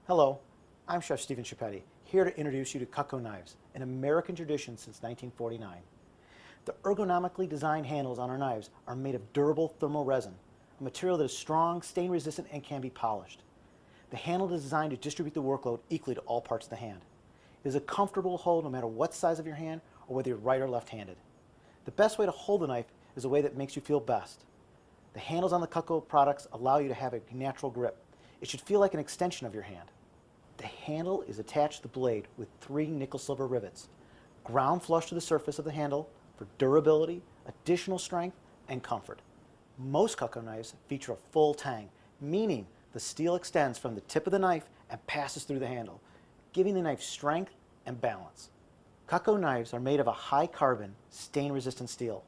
Hello, I'm Chef Stephen Schippetti, here to introduce you to Cutco knives, an American tradition since 1949. The ergonomically designed handles on our knives are made of durable thermal resin, a material that is strong, stain resistant, and can be polished. The handle is designed to distribute the workload equally to all parts of the hand. It is a comfortable hold no matter what size of your hand or whether you're right or left-handed. The best way to hold the knife is the way that makes you feel best. The handles on the Cutco products allow you to have a natural grip. It should feel like an extension of your hand. The handle is attached to the blade with 3 nickel-silver rivets, ground flush to the surface of the handle for durability, additional strength, and comfort. Most Cutco knives feature a full tang, meaning the steel extends from the tip of the knife and passes through the handle, giving the knife strength and balance. Cutco knives are made of a high-carbon, stain-resistant steel.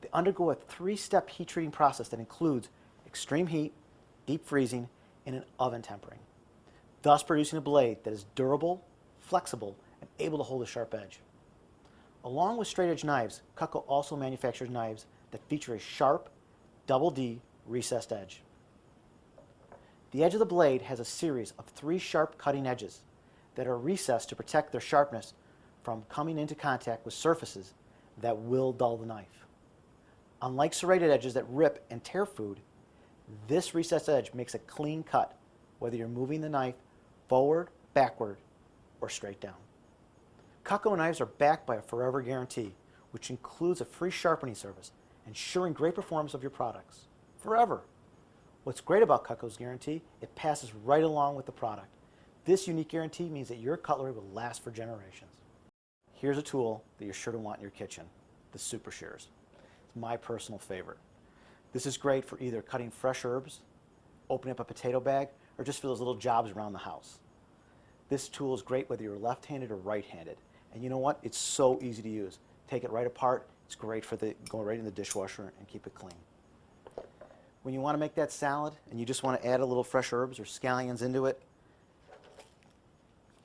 They undergo a 3-step heat-treating process that includes extreme heat, deep freezing, and an oven tempering, thus producing a blade that is durable, flexible, and able to hold a sharp edge. Along with straight-edge knives, Cutco also manufactures knives that feature a sharp, double D recessed edge. The edge of the blade has a series of 3 sharp cutting edges that are recessed to protect their sharpness from coming into contact with surfaces that will dull the knife. Unlike serrated edges that rip and tear food, this recessed edge makes a clean cut, whether you're moving the knife forward, backward, or straight down. Cutco knives are backed by a forever guarantee, which includes a free sharpening service, ensuring great performance of your products forever. What's great about Cutco's guarantee, it passes right along with the product. This unique guarantee means that your cutlery will last for generations. Here's a tool that you're sure to want in your kitchen, the Super Shears. It's my personal favorite. This is great for either cutting fresh herbs, opening up a potato bag, or just for those little jobs around the house. This tool is great whether you're left-handed or right-handed. And you know what? It's so easy to use. Take it right apart. It's great for go right in the dishwasher and keep it clean. When you want to make that salad and you just want to add a little fresh herbs or scallions into it,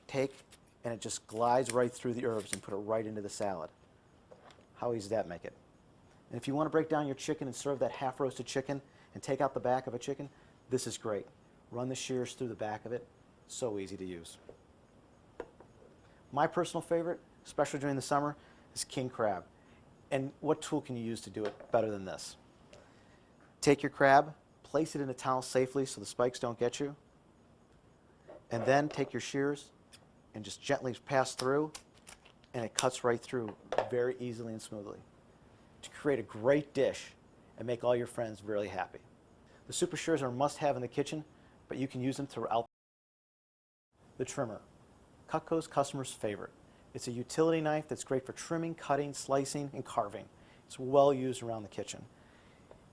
take and it just glides right through the herbs and put it right into the salad. How easy does that make it? And if you want to break down your chicken and serve that half-roasted chicken and take out the back of a chicken, this is great. Run the shears through the back of it. So easy to use. My personal favorite, especially during the summer, is king crab. And what tool can you use to do it better than this? Take your crab, place it in a towel safely so the spikes don't get you, and then take your shears and just gently pass through, and it cuts right through very easily and smoothly to create a great dish and make all your friends really happy. The Super Shears are a must-have in the kitchen, but you can use them throughout. The trimmer, Cutco's customer's favorite. It's a utility knife that's great for trimming, cutting, slicing, and carving. It's well used around the kitchen.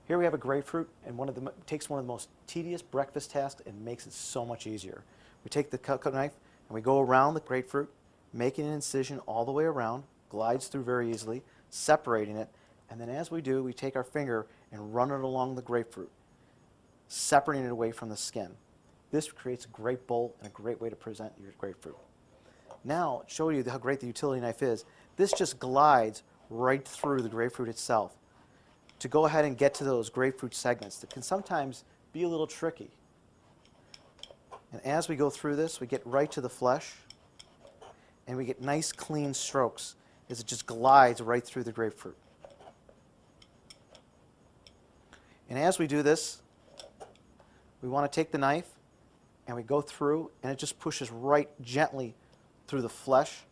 Here we have a grapefruit, and takes one of the most tedious breakfast tasks and makes it so much easier. We take the Cutco knife and we go around the grapefruit, making an incision all the way around, glides through very easily, separating it, and then as we do, we take our finger and run it along the grapefruit, separating it away from the skin. This creates a great bowl and a great way to present your grapefruit. Now, show you how great the utility knife is. This just glides right through the grapefruit itself to go ahead and get to those grapefruit segments that can sometimes be a little tricky. And as we go through this, we get right to the flesh, and we get nice clean strokes as it just glides right through the grapefruit. And as we do this, we want to take the knife and we go through, and it just pushes right gently through the flesh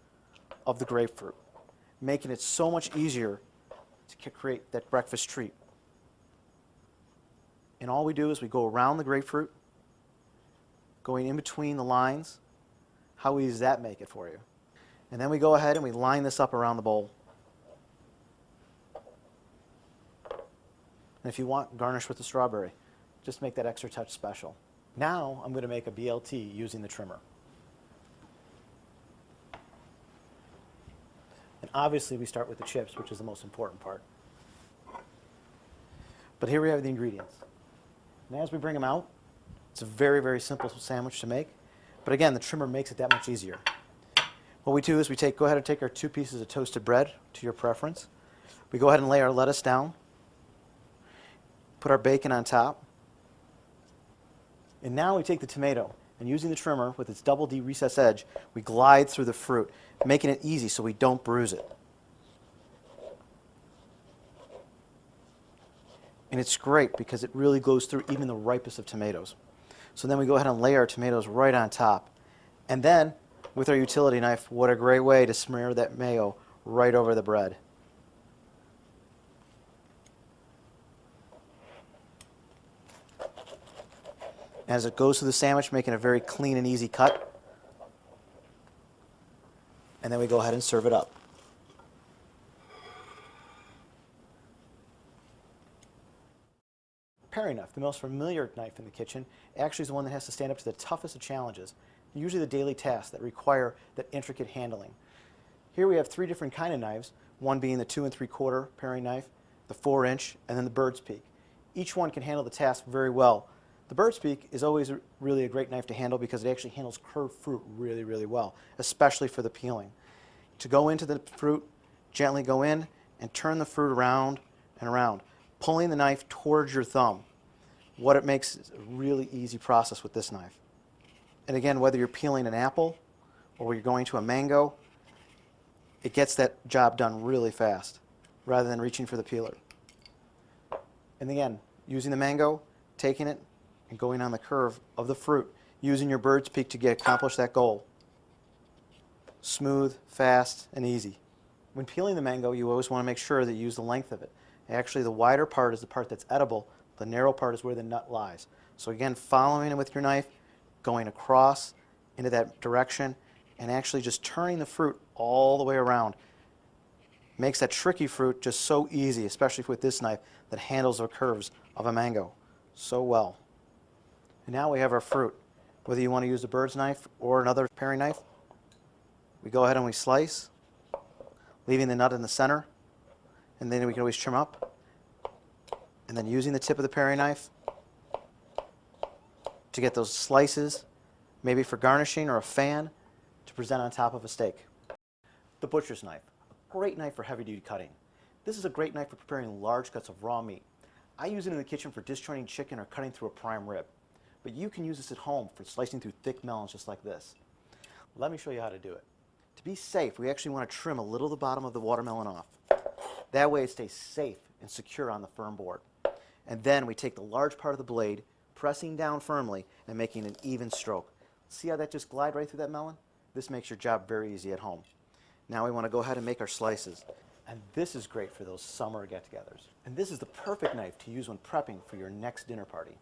of the grapefruit, making it so much easier to create that breakfast treat. And all we do is we go around the grapefruit, going in between the lines. How easy does that make it for you? And then we go ahead and we line this up around the bowl. And if you want, garnish with the strawberry. Just make that extra touch special. Now I'm going to make a BLT using the trimmer. And obviously we start with the chips, which is the most important part. But here we have the ingredients. And as we bring them out, it's a very, very simple sandwich to make. But again, the trimmer makes it that much easier. What we do is we go ahead and take our 2 pieces of toasted bread, to your preference. We go ahead and lay our lettuce down, put our bacon on top, and now we take the tomato And using the trimmer with its double D recessed edge, we glide through the fruit, making it easy so we don't bruise it. And it's great because it really goes through even the ripest of tomatoes. So then we go ahead and lay our tomatoes right on top. And then, with our utility knife, what a great way to smear that mayo right over the bread. As it goes through the sandwich, making a very clean and easy cut. And then we go ahead and serve it up. Paring knife, the most familiar knife in the kitchen, actually is the one that has to stand up to the toughest of challenges, usually the daily tasks that require that intricate handling. Here we have three different kind of knives, one being the 2 3/4 paring knife, the 4-inch, and then the bird's peak. Each one can handle the task very well. The bird's peak is always really a great knife to handle because it actually handles curved fruit really, really well, especially for the peeling. To go into the fruit, gently go in and turn the fruit around and around, pulling the knife towards your thumb. What it makes is a really easy process with this knife. And again, whether you're peeling an apple or you're going to a mango, it gets that job done really fast rather than reaching for the peeler. And again, using the mango, taking it and going on the curve of the fruit, using your bird's peak to accomplish that goal. Smooth, fast, and easy. When peeling the mango, you always want to make sure that you use the length of it. Actually, the wider part is the part that's edible. The narrow part is where the nut lies. So again, following it with your knife, going across into that direction, and actually just turning the fruit all the way around. Makes that tricky fruit just so easy, especially with this knife that handles the curves of a mango so well. And now we have our fruit. Whether you want to use a bird's knife or another paring knife, we go ahead and we slice, leaving the nut in the center, and then we can always trim up. And then using the tip of the paring knife to get those slices, maybe for garnishing or a fan, to present on top of a steak. The butcher's knife, a great knife for heavy-duty cutting. This is a great knife for preparing large cuts of raw meat. I use it in the kitchen for disjointing chicken or cutting through a prime rib. But you can use this at home for slicing through thick melons just like this. Let me show you how to do it. To be safe, we actually want to trim a little of the bottom of the watermelon off. That way it stays safe and secure on the firm board. And then we take the large part of the blade, pressing down firmly and making an even stroke. See how that just glides right through that melon? This makes your job very easy at home. Now we want to go ahead and make our slices. And this is great for those summer get-togethers. And this is the perfect knife to use when prepping for your next dinner party.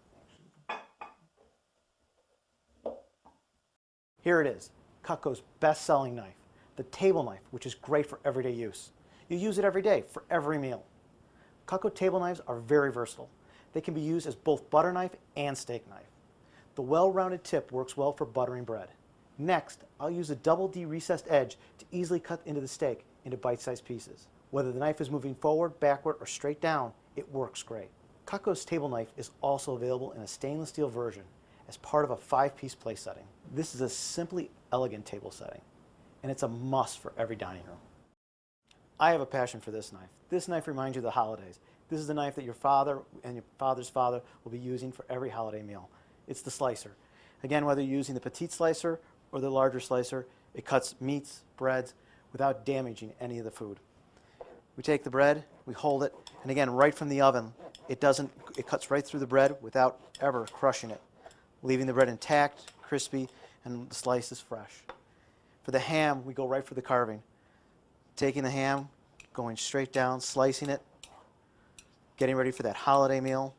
Here it is, Cutco's best-selling knife, the table knife, which is great for everyday use. You use it every day for every meal. Cutco table knives are very versatile. They can be used as both butter knife and steak knife. The well-rounded tip works well for buttering bread. Next, I'll use a double D recessed edge to easily cut into the steak into bite-sized pieces. Whether the knife is moving forward, backward, or straight down, it works great. Cutco's table knife is also available in a stainless steel version as part of a 5-piece place setting. This is a simply elegant table setting, and it's a must for every dining room. I have a passion for this knife. This knife reminds you of the holidays. This is the knife that your father and your father's father will be using for every holiday meal. It's the slicer. Again, whether you're using the petite slicer or the larger slicer, it cuts meats, breads, without damaging any of the food. We take the bread, we hold it, and again, right from the oven, it cuts right through the bread without ever crushing it, leaving the bread intact, crispy, and the slice is fresh. For the ham, we go right for the carving. Taking the ham, going straight down, slicing it, getting ready for that holiday meal,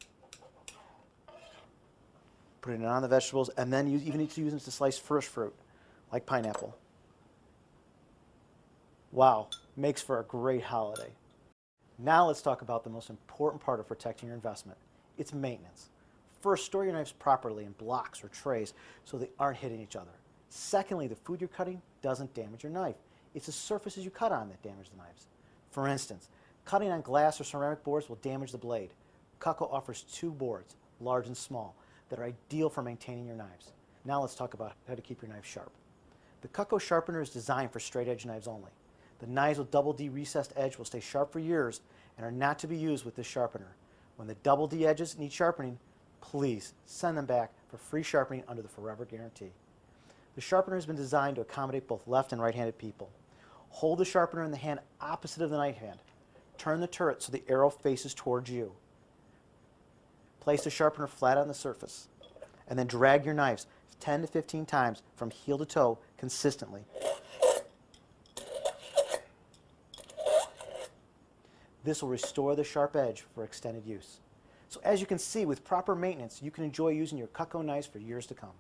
putting it on the vegetables, and then you even need to use them to slice fresh fruit, like pineapple. Wow, makes for a great holiday. Now let's talk about the most important part of protecting your investment. It's maintenance. First, store your knives properly in blocks or trays so they aren't hitting each other. Secondly, the food you're cutting doesn't damage your knife. It's the surfaces you cut on that damage the knives. For instance, cutting on glass or ceramic boards will damage the blade. Cutco offers 2 boards, large and small, that are ideal for maintaining your knives. Now let's talk about how to keep your knife sharp. The Cutco sharpener is designed for straight edge knives only. The knives with double D recessed edge will stay sharp for years and are not to be used with this sharpener. When the double D edges need sharpening, please send them back for free sharpening under the Forever Guarantee. The sharpener has been designed to accommodate both left and right-handed people. Hold the sharpener in the hand opposite of the knife hand. Turn the turret so the arrow faces towards you. Place the sharpener flat on the surface, and then drag your knives 10 to 15 times from heel to toe consistently. This will restore the sharp edge for extended use. So as you can see, with proper maintenance, you can enjoy using your Cutco knives for years to come.